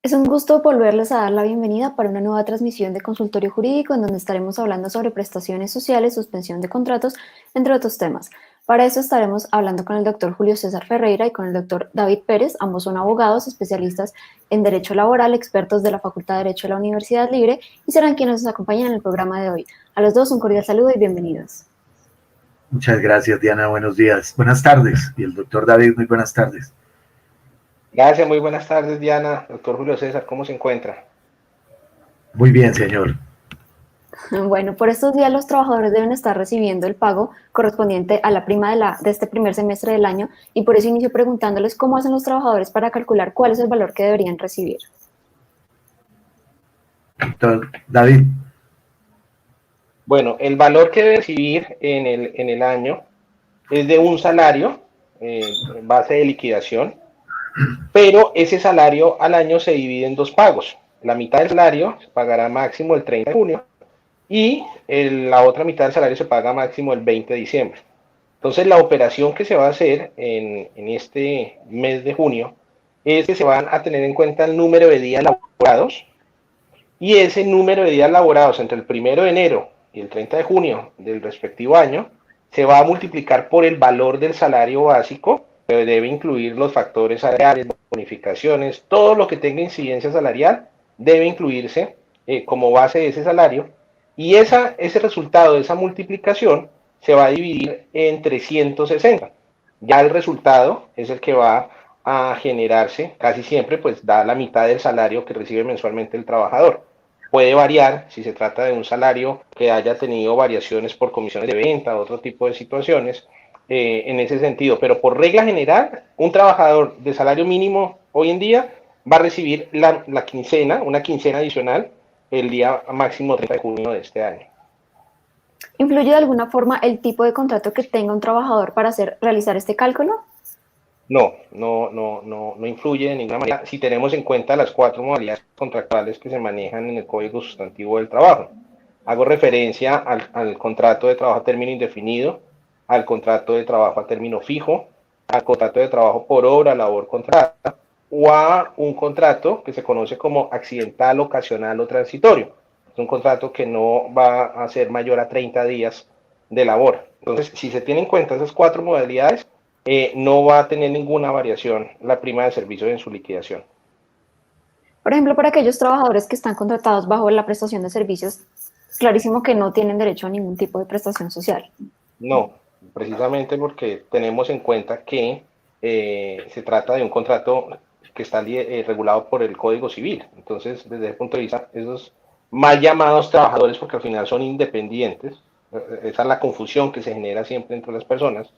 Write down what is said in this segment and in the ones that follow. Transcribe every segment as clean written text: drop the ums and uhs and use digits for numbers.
Es un gusto volverles a dar la bienvenida para una nueva transmisión de Consultorio Jurídico en donde estaremos hablando sobre prestaciones sociales, suspensión de contratos, entre otros temas. Para eso estaremos hablando con el doctor Julio César Ferreira y con el doctor David Pérez. Ambos son abogados, especialistas en Derecho Laboral, expertos de la Facultad de Derecho de la Universidad Libre y serán quienes nos acompañen en el programa de hoy. A los dos un cordial saludo y bienvenidos. Muchas gracias, Diana. Buenos días. Buenas tardes. Y el doctor David, muy buenas tardes. Gracias, muy buenas tardes, Diana. Doctor Julio César, ¿cómo se encuentra? Muy bien, señor. Bueno, por estos días los trabajadores deben estar recibiendo el pago correspondiente a la prima de este primer semestre del año y por eso inicio preguntándoles cómo hacen los trabajadores para calcular cuál es el valor que deberían recibir. Doctor David. Bueno, el valor que debe recibir en el año es de un salario en base de liquidación, pero ese salario al año se divide en dos pagos. La mitad del salario se pagará máximo el 30 de junio y la otra mitad del salario se paga máximo el 20 de diciembre. Entonces, la operación que se va a hacer en este mes de junio es que se van a tener en cuenta el número de días laborados y ese número de días laborados entre el 1 de enero y el 30 de junio del respectivo año se va a multiplicar por el valor del salario básico, que debe incluir los factores salariales, bonificaciones, todo lo que tenga incidencia salarial debe incluirse como base de ese salario y ese resultado de esa multiplicación se va a dividir en 360. Ya el resultado es el que va a generarse, casi siempre pues da la mitad del salario que recibe mensualmente el trabajador. Puede variar si se trata de un salario que haya tenido variaciones por comisiones de venta, otro tipo de situaciones en ese sentido. Pero por regla general, un trabajador de salario mínimo hoy en día va a recibir la quincena, una quincena adicional, el día máximo 30 de junio de este año. ¿Influye de alguna forma el tipo de contrato que tenga un trabajador para realizar este cálculo? No influye de ninguna manera si tenemos en cuenta las 4 modalidades contractuales que se manejan en el Código Sustantivo del Trabajo. Hago referencia al contrato de trabajo a término indefinido, al contrato de trabajo a término fijo, al contrato de trabajo por obra, labor, contrata, o a un contrato que se conoce como accidental, ocasional o transitorio. Es un contrato que no va a ser mayor a 30 días de labor. Entonces, si se tienen en cuenta esas 4 modalidades, no va a tener ninguna variación la prima de servicio en su liquidación. Por ejemplo, para aquellos trabajadores que están contratados bajo la prestación de servicios, es clarísimo que no tienen derecho a ningún tipo de prestación social. No, precisamente porque tenemos en cuenta que se trata de un contrato que está regulado por el Código Civil. Entonces, desde ese punto de vista, esos mal llamados trabajadores, porque al final son independientes, esa es la confusión que se genera siempre entre las personas,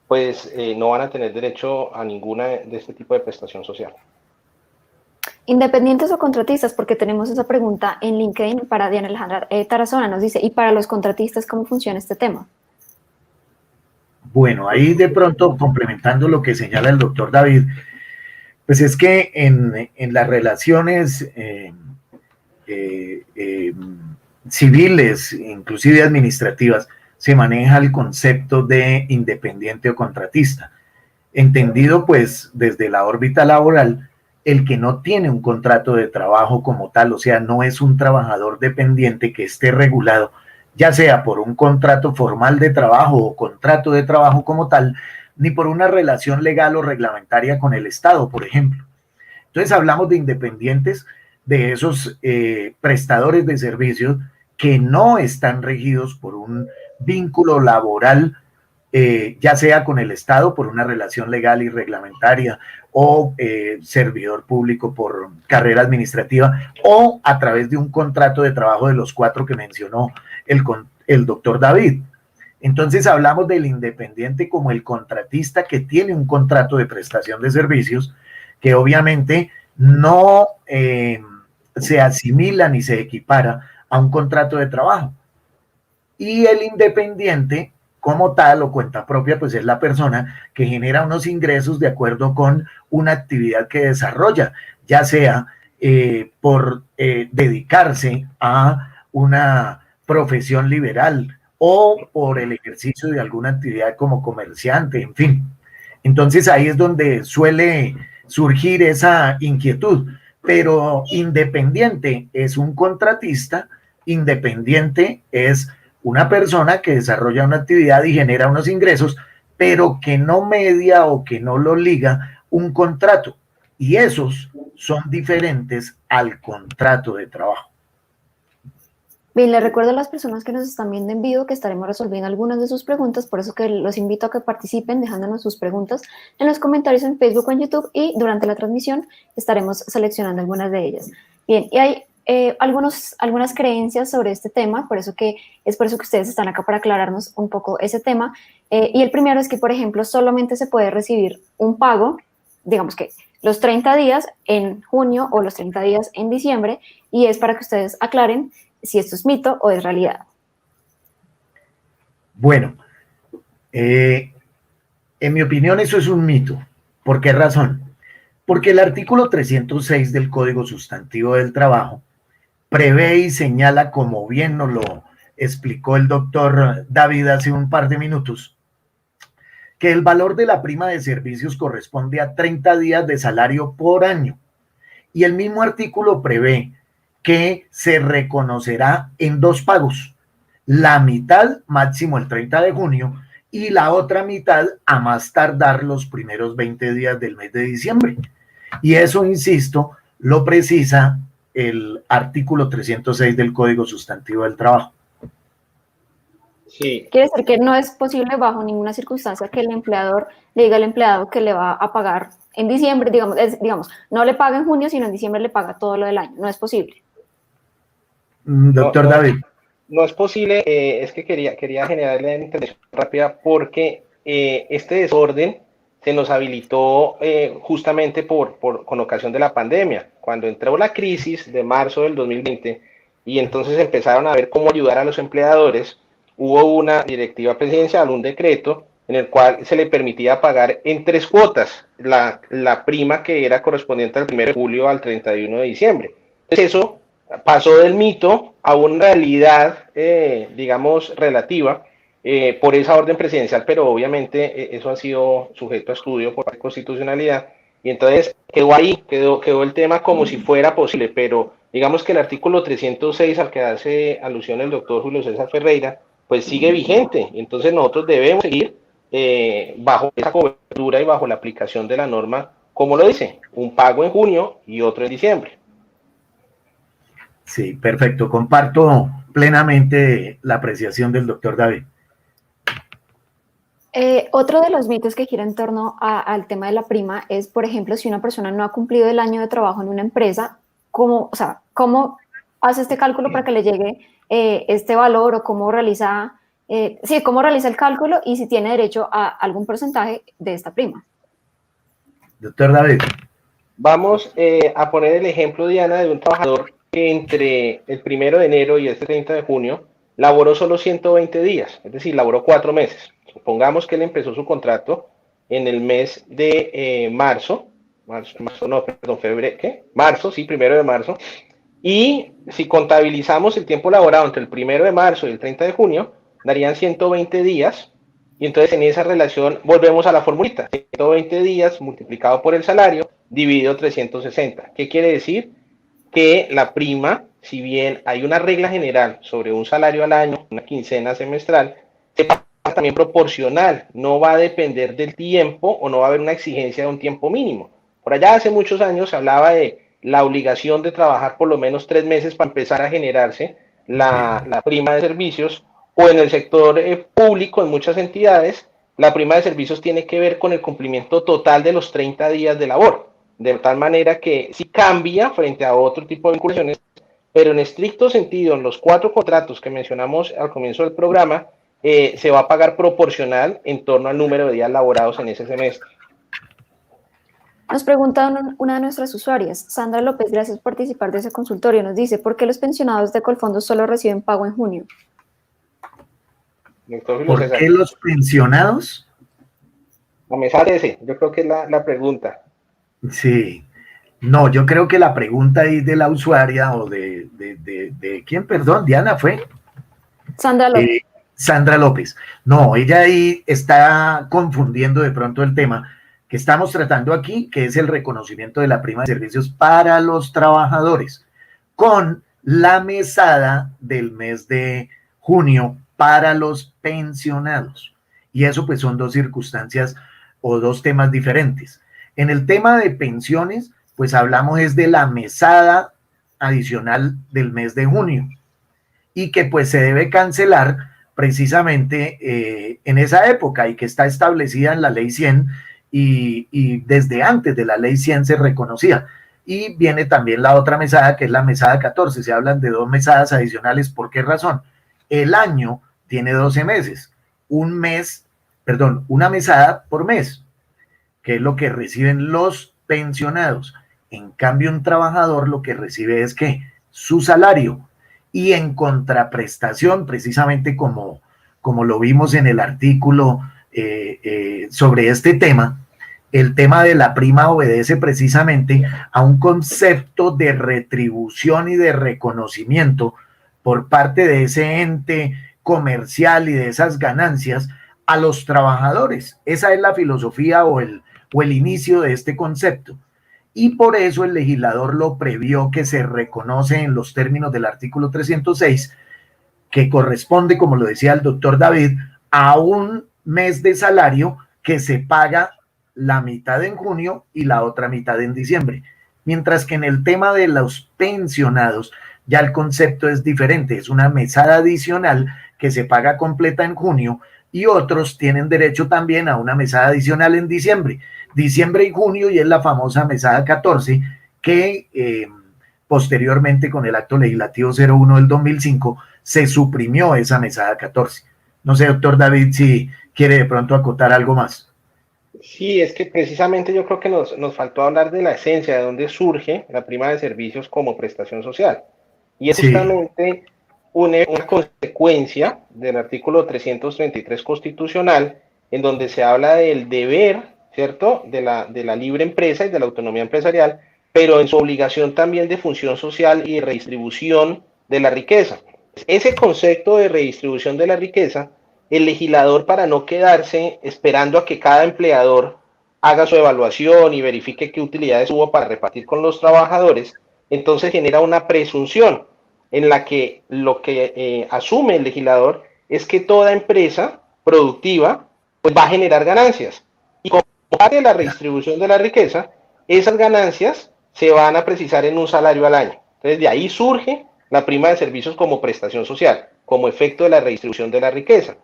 pues no van a tener derecho a ninguna de este tipo de prestación social. ¿Independientes o contratistas? Porque tenemos esa pregunta en LinkedIn para Diana Alejandra Tarazona. Nos dice, ¿y para los contratistas cómo funciona este tema? Bueno, ahí de pronto, complementando lo que señala el doctor David, pues es que en las relaciones civiles, inclusive administrativas, se maneja el concepto de independiente o contratista, entendido pues desde la órbita laboral, el que no tiene un contrato de trabajo como tal, o sea, no es un trabajador dependiente que esté regulado, ya sea por un contrato formal de trabajo o contrato de trabajo como tal, ni por una relación legal o reglamentaria con el Estado, por ejemplo. Entonces hablamos de independientes, de esos prestadores de servicios que no están regidos por un vínculo laboral, ya sea con el Estado por una relación legal y reglamentaria o servidor público por carrera administrativa o a través de un contrato de trabajo de los 4 que mencionó el doctor David. Entonces hablamos del independiente como el contratista que tiene un contrato de prestación de servicios que obviamente no se asimila ni se equipara a un contrato de trabajo. Y el independiente como tal o cuenta propia, pues es la persona que genera unos ingresos de acuerdo con una actividad que desarrolla, ya sea por dedicarse a una profesión liberal o por el ejercicio de alguna actividad como comerciante, en fin. Entonces ahí es donde suele surgir esa inquietud, pero independiente es un contratista, independiente es una persona que desarrolla una actividad y genera unos ingresos, pero que no media o que no lo liga un contrato. Y esos son diferentes al contrato de trabajo. Bien, les recuerdo a las personas que nos están viendo en vivo que estaremos resolviendo algunas de sus preguntas, por eso que los invito a que participen dejándonos sus preguntas en los comentarios en Facebook o en YouTube, y durante la transmisión estaremos seleccionando algunas de ellas. Bien, y hay algunas creencias sobre este tema, por eso que ustedes están acá para aclararnos un poco ese tema. Y el primero es que, por ejemplo, solamente se puede recibir un pago, digamos que los 30 días en junio o los 30 días en diciembre, y es para que ustedes aclaren si esto es mito o es realidad. Bueno, en mi opinión eso es un mito. ¿Por qué razón? Porque el artículo 306 del Código Sustantivo del Trabajo prevé y señala, como bien nos lo explicó el doctor David hace un par de minutos, que el valor de la prima de servicios corresponde a 30 días de salario por año. Y el mismo artículo prevé que se reconocerá en 2 pagos, la mitad máximo el 30 de junio y la otra mitad a más tardar los primeros 20 días del mes de diciembre. Y eso, insisto, lo precisa el artículo 306 del Código Sustantivo del Trabajo. Sí. Quiere decir que no es posible bajo ninguna circunstancia que el empleador le diga al empleado que le va a pagar en diciembre, digamos, no le paga en junio, sino en diciembre le paga todo lo del año. No es posible. Doctor David. No es posible, es que quería generarle la intervención rápida porque este desorden se nos habilitó justamente con ocasión de la pandemia, cuando entró la crisis de marzo del 2020 y entonces empezaron a ver cómo ayudar a los empleadores. Hubo una directiva presidencial, un decreto, en el cual se le permitía pagar en 3 cuotas la prima que era correspondiente al 1 de julio al 31 de diciembre. Entonces eso pasó del mito a una realidad, digamos, relativa por esa orden presidencial, pero obviamente eso ha sido sujeto a estudio por la constitucionalidad, y entonces quedó ahí, quedó el tema como si fuera posible, pero digamos que el artículo 306 al que hace alusión el doctor Julio César Ferreira, pues sigue vigente. Entonces nosotros debemos seguir bajo esa cobertura y bajo la aplicación de la norma, como lo dice, un pago en junio y otro en diciembre. Sí, perfecto. Comparto plenamente la apreciación del doctor David. Otro de los mitos que gira en torno al tema de la prima es, por ejemplo, si una persona no ha cumplido el año de trabajo en una empresa, ¿cómo hace este cálculo para que le llegue este valor, o cómo realiza el cálculo y si tiene derecho a algún porcentaje de esta prima? Doctor David. Vamos a poner el ejemplo, Diana, de un trabajador que entre el 1 de enero y este 30 de junio laboró solo 120 días, es decir, laboró 4 meses. Supongamos que él empezó su contrato en el mes de marzo, 1 de marzo, y si contabilizamos el tiempo laborado entre el 1 de marzo y el 30 de junio, darían 120 días, y entonces en esa relación volvemos a la formulita, 120 días multiplicado por el salario, dividido 360. ¿Qué quiere decir? Que la prima, si bien hay una regla general sobre un salario al año, una quincena semestral, se paga también proporcional, no va a depender del tiempo o no va a haber una exigencia de un tiempo mínimo. Por allá hace muchos años se hablaba de la obligación de trabajar por lo menos 3 meses para empezar a generarse la prima de servicios, o en el sector público, en muchas entidades, la prima de servicios tiene que ver con el cumplimiento total de los 30 días de labor, de tal manera que sí cambia frente a otro tipo de vinculaciones, pero en estricto sentido, en los 4 contratos que mencionamos al comienzo del programa, se va a pagar proporcional en torno al número de días laborados en ese semestre. Nos pregunta una de nuestras usuarias, Sandra López, gracias por participar de ese consultorio. Nos dice, ¿por qué los pensionados de Colfondo solo reciben pago en junio? ¿Por qué los pensionados? No me sale ese, yo creo que es la pregunta. Sí, no, yo creo que la pregunta ahí de la usuaria o de ¿quién? Perdón, Diana, ¿fue? Sandra López. Sandra López. No, ella ahí está confundiendo de pronto el tema, que estamos tratando aquí, que es el reconocimiento de la prima de servicios para los trabajadores, con la mesada del mes de junio para los pensionados. Y eso pues son dos circunstancias o dos temas diferentes. En el tema de pensiones, pues hablamos es de la mesada adicional del mes de junio y que pues se debe cancelar precisamente en esa época y que está establecida en la ley 100 y desde antes de la ley 100 se reconocía. Y viene también la otra mesada, que es la mesada 14. Se hablan de 2 mesadas adicionales. ¿Por qué razón? El año tiene 12 meses. Una mesada por mes, que es lo que reciben los pensionados. En cambio, un trabajador lo que recibe es ¿qué? Su salario. Y en contraprestación, precisamente como lo vimos en el artículo sobre este tema, el tema de la prima obedece precisamente a un concepto de retribución y de reconocimiento por parte de ese ente comercial y de esas ganancias a los trabajadores. Esa es la filosofía o el inicio de este concepto. Y por eso el legislador lo previó, que se reconoce en los términos del artículo 306, que corresponde, como lo decía el doctor David, a un mes de salario que se paga la mitad en junio y la otra mitad en diciembre. Mientras que en el tema de los pensionados, ya el concepto es diferente, es una mesada adicional que se paga completa en junio y otros tienen derecho también a una mesada adicional en diciembre y junio, y es la famosa mesada 14 que posteriormente con el acto legislativo 01 del 2005 se suprimió esa mesada 14. No sé, doctor David, si quiere de pronto acotar algo más. Sí, es que precisamente yo creo que nos faltó hablar de la esencia, de dónde surge la prima de servicios como prestación social. Y es justamente una consecuencia del artículo 333 constitucional, en donde se habla del deber, ¿cierto?, de la libre empresa y de la autonomía empresarial, pero en su obligación también de función social y de redistribución de la riqueza. Ese concepto de redistribución de la riqueza, el legislador, para no quedarse esperando a que cada empleador haga su evaluación y verifique qué utilidades hubo para repartir con los trabajadores, entonces genera una presunción en la que lo que asume el legislador es que toda empresa productiva pues va a generar ganancias. Y como parte de la redistribución de la riqueza, esas ganancias se van a precisar en un salario al año. Entonces de ahí surge la prima de servicios como prestación social, como efecto de la redistribución de la riqueza.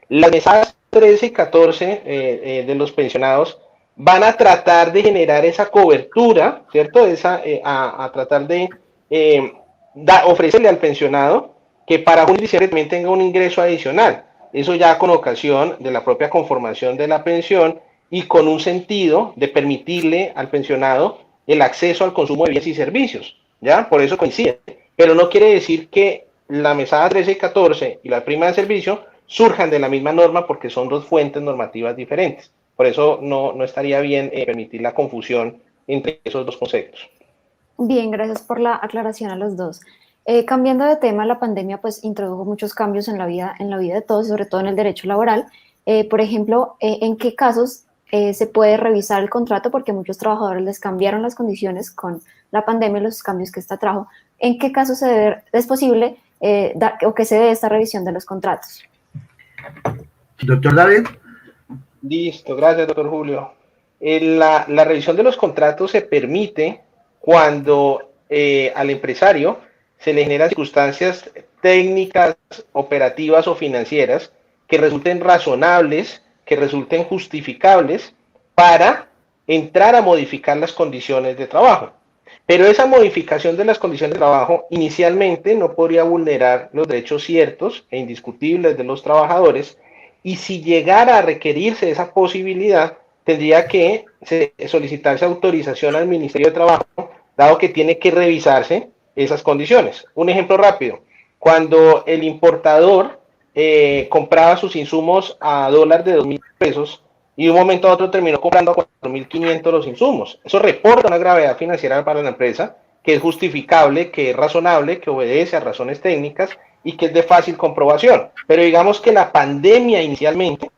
Las mesadas 13 y 14 de los pensionados van a tratar de generar esa cobertura, ¿cierto? A tratar de ofrecerle al pensionado que para junio y diciembre también tenga un ingreso adicional. Eso ya con ocasión de la propia conformación de la pensión y con un sentido de permitirle al pensionado el acceso al consumo de bienes y servicios, ¿ya? Por eso coincide. Pero no quiere decir que la mesada 13 y 14 y la prima de servicio surjan de la misma norma, porque son dos fuentes normativas diferentes. Por eso no estaría bien permitir la confusión entre esos dos conceptos. Bien, gracias por la aclaración a los dos. Cambiando de tema, la pandemia pues introdujo muchos cambios en la vida de todos, sobre todo en el derecho laboral. Por ejemplo, ¿en qué casos se puede revisar el contrato? Porque muchos trabajadores les cambiaron las condiciones con la pandemia, los cambios que esta trajo. ¿En qué casos es posible o que se dé esta revisión de los contratos? Doctor David. Listo, gracias, doctor Julio. La revisión de los contratos se permite cuando al empresario se le generan circunstancias técnicas, operativas o financieras que resulten razonables, que resulten justificables para entrar a modificar las condiciones de trabajo. Pero esa modificación de las condiciones de trabajo inicialmente no podría vulnerar los derechos ciertos e indiscutibles de los trabajadores, y si llegara a requerirse esa posibilidad, tendría que solicitarse autorización al Ministerio de Trabajo, dado que tiene que revisarse esas condiciones. Un ejemplo rápido: cuando el importador compraba sus insumos a dólar de 2.000 pesos y de un momento a otro terminó comprando a 4.500 los insumos, eso reporta una gravedad financiera para la empresa, que es justificable, que es razonable, que obedece a razones técnicas y que es de fácil comprobación. Pero digamos que la pandemia inicialmente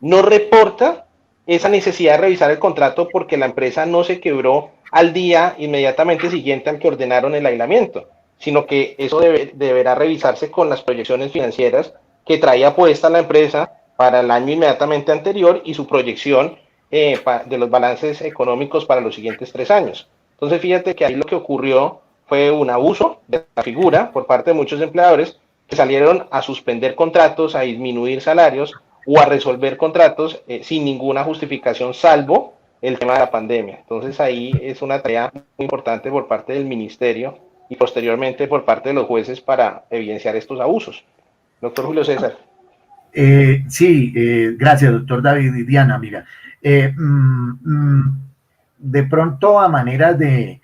no reporta esa necesidad de revisar el contrato porque la empresa no se quebró al día inmediatamente siguiente al que ordenaron el aislamiento, sino que eso deberá revisarse con las proyecciones financieras que traía puesta la empresa para el año inmediatamente anterior y su proyección de los balances económicos para los siguientes 3 años. Entonces, fíjate que ahí lo que ocurrió fue un abuso de la figura por parte de muchos empleadores que salieron a suspender contratos, a disminuir salarios o a resolver contratos sin ninguna justificación, salvo el tema de la pandemia. Entonces, ahí es una tarea muy importante por parte del ministerio y posteriormente por parte de los jueces para evidenciar estos abusos. Doctor Julio César. Sí, gracias, doctor David y Diana. Mira, de pronto a manera de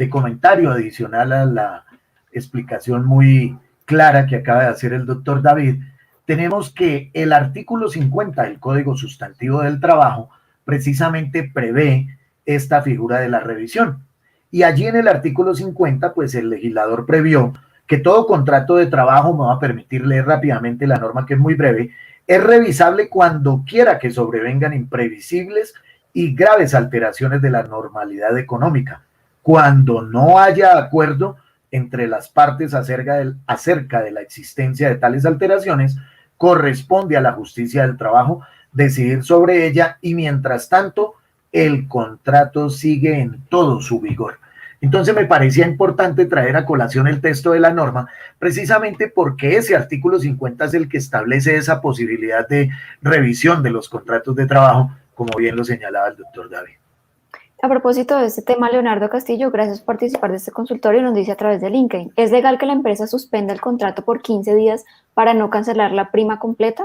comentario adicional a la explicación muy clara que acaba de hacer el doctor David, tenemos que el artículo 50 del Código Sustantivo del Trabajo precisamente prevé esta figura de la revisión. Y allí en el artículo 50, pues el legislador previó que todo contrato de trabajo, me va a permitir leer rápidamente la norma que es muy breve, es revisable cuando quiera que sobrevengan imprevisibles y graves alteraciones de la normalidad económica, cuando no haya acuerdo entre las partes acerca de la existencia de tales alteraciones, corresponde a la justicia del trabajo decidir sobre ella y mientras tanto el contrato sigue en todo su vigor. Entonces me parecía importante traer a colación el texto de la norma, precisamente porque ese artículo 50 es el que establece esa posibilidad de revisión de los contratos de trabajo, como bien lo señalaba el doctor David. A propósito de este tema, Leonardo Castillo, gracias por participar de este consultorio, nos dice a través de LinkedIn, ¿es legal que la empresa suspenda el contrato por 15 días para no cancelar la prima completa?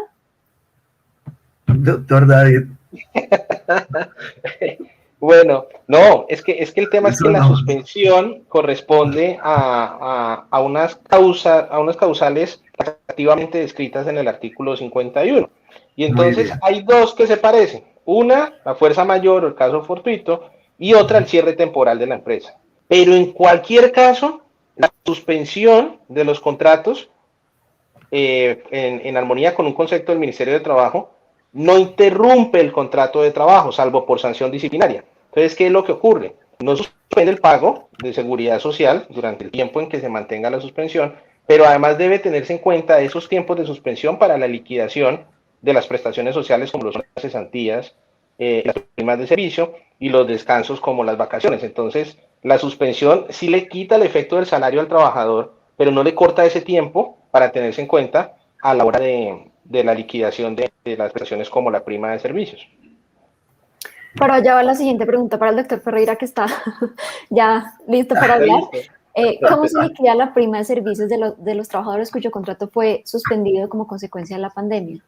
Doctor David. Bueno, no, es que el tema es que la suspensión corresponde a unas causales activamente descritas en el artículo 51. Y entonces hay dos que se parecen. Una, la fuerza mayor o el caso fortuito, y otra, el cierre temporal de la empresa. Pero en cualquier caso, la suspensión de los contratos, en armonía con un concepto del Ministerio de Trabajo, no interrumpe el contrato de trabajo, salvo por sanción disciplinaria. Entonces, ¿qué es lo que ocurre? No suspende el pago de seguridad social durante el tiempo en que se mantenga la suspensión, pero además debe tenerse en cuenta esos tiempos de suspensión para la liquidación de las prestaciones sociales como las cesantías, las primas de servicio y los descansos como las vacaciones. Entonces, la suspensión sí le quita el efecto del salario al trabajador, pero no le corta ese tiempo para tenerse en cuenta a la hora de la liquidación de las prestaciones como la prima de servicios. Pero allá va la siguiente pregunta para el doctor Ferreira, que está ya listo para hablar. ¿Cómo se liquida la prima de servicios de los trabajadores cuyo contrato fue suspendido como consecuencia de la pandemia?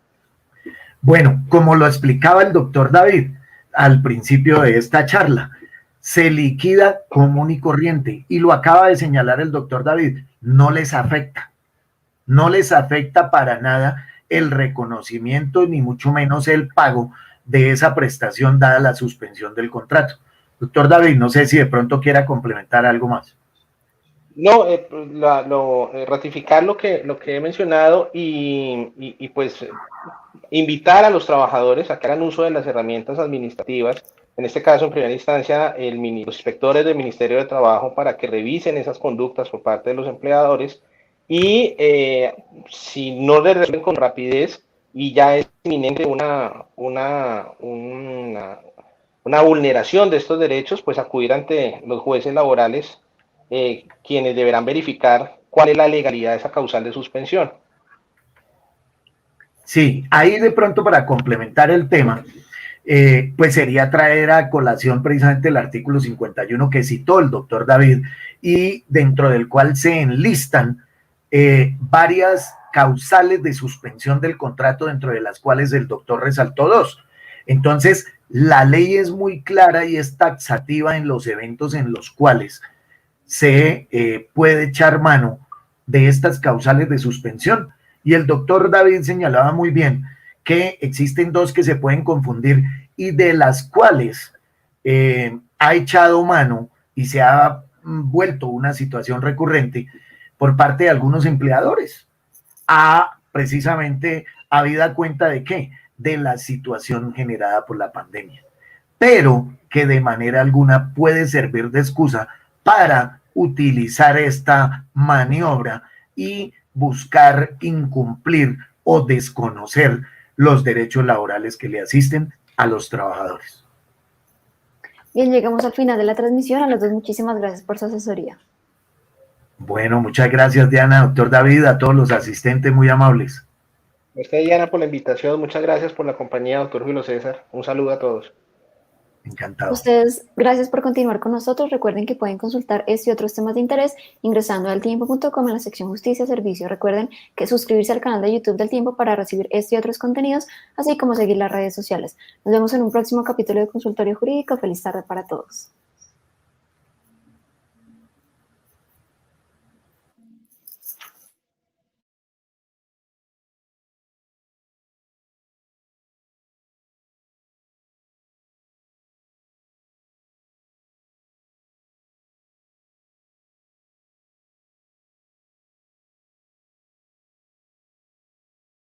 Bueno, como lo explicaba el doctor David al principio de esta charla, se liquida común y corriente, y lo acaba de señalar el doctor David, no les afecta para nada el reconocimiento, ni mucho menos el pago de esa prestación dada la suspensión del contrato. Doctor David, no sé si de pronto quiera complementar algo más. No, ratificar lo que he mencionado y pues invitar a los trabajadores a que hagan uso de las herramientas administrativas, en este caso en primera instancia los inspectores del Ministerio de Trabajo, para que revisen esas conductas por parte de los empleadores y si no le resuelven con rapidez y ya es inminente una vulneración de estos derechos, pues acudir ante los jueces laborales, quienes deberán verificar cuál es la legalidad de esa causal de suspensión. Sí, ahí de pronto para complementar el tema, pues sería traer a colación precisamente el artículo 51 que citó el doctor David y dentro del cual se enlistan varias causales de suspensión del contrato, dentro de las cuales el doctor resaltó dos. Entonces, la ley es muy clara y es taxativa en los eventos en los cuales se puede echar mano de estas causales de suspensión. Y el doctor David señalaba muy bien que existen dos que se pueden confundir y de las cuales ha echado mano y se ha vuelto una situación recurrente por parte de algunos empleadores. Precisamente habida cuenta de qué, de la situación generada por la pandemia, pero que de manera alguna puede servir de excusa para utilizar esta maniobra y buscar incumplir o desconocer los derechos laborales que le asisten a los trabajadores. Bien, llegamos al final de la transmisión. A los dos, muchísimas gracias por su asesoría. Bueno, muchas gracias, Diana, doctor David, a todos los asistentes muy amables. A usted, Diana, por la invitación. Muchas gracias por la compañía, doctor Julio César. Un saludo a todos. Encantado. Ustedes, gracias por continuar con nosotros. Recuerden que pueden consultar este y otros temas de interés ingresando a eltiempo.com en la sección Justicia Servicio. Recuerden que suscribirse al canal de YouTube del Tiempo para recibir este y otros contenidos, así como seguir las redes sociales. Nos vemos en un próximo capítulo de Consultorio Jurídico. Feliz tarde para todos.